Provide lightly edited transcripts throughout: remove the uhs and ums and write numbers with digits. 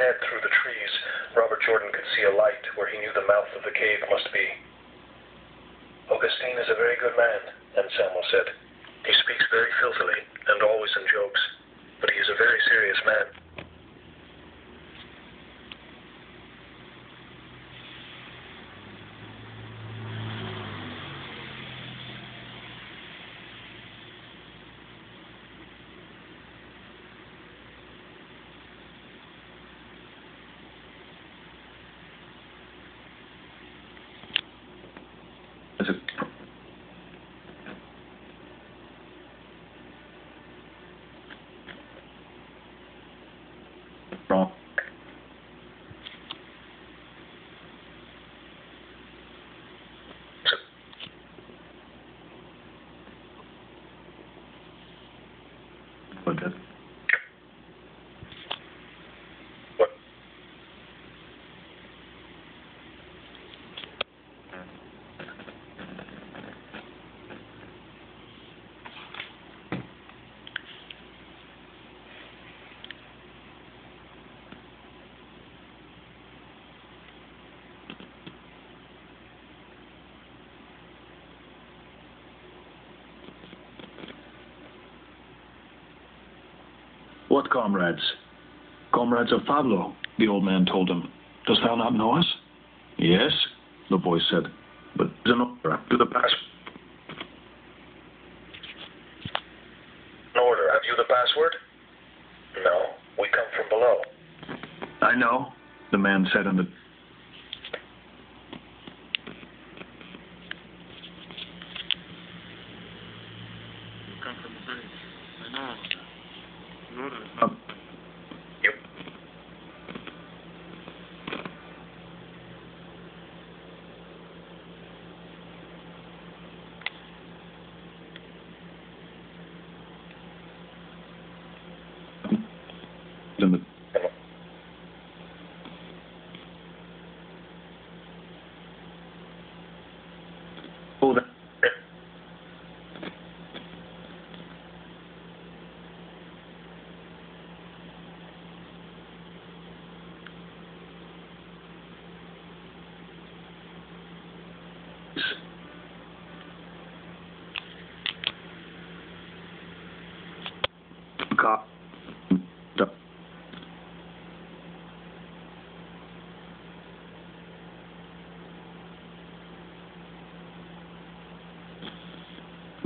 ahead through the trees, Robert Jordan could see a light where he knew the mouth of the cave must be. Augustine is a very good man, Anselmo said. He speaks very filthily, and always in jokes, but he is a very serious man. Wrong. What? What comrades? Comrades of Pablo, the old man told him. Dost thou not know us? Yes, the boy said. But an order to the pass. An order. Have you the password? No, we come from below. I know, the man said in the... Yep. In the... Oh, that... Cop.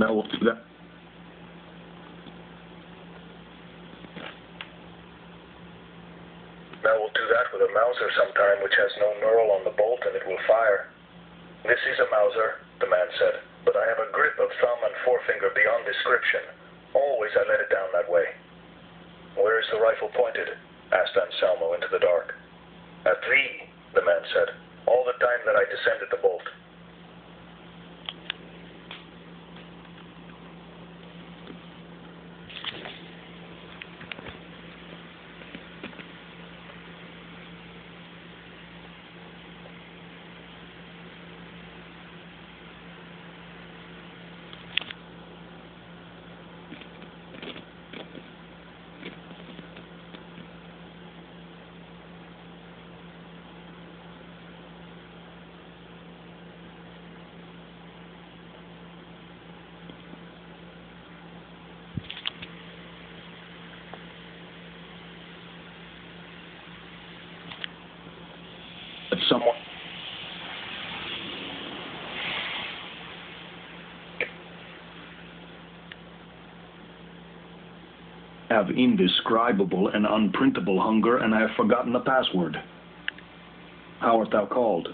Now we'll do that. Now we'll do that with a Mauser sometime which has no knurl on the bolt and it will fire. This is a Mauser, the man said, but I have a grip of thumb and forefinger beyond description. Always I let it down that way. Where is the rifle pointed? Asked Anselmo into the dark. At thee, the man said, all the time that I descended the bolt. Someone have indescribable and unprintable hunger, and I have forgotten the password. How art thou called?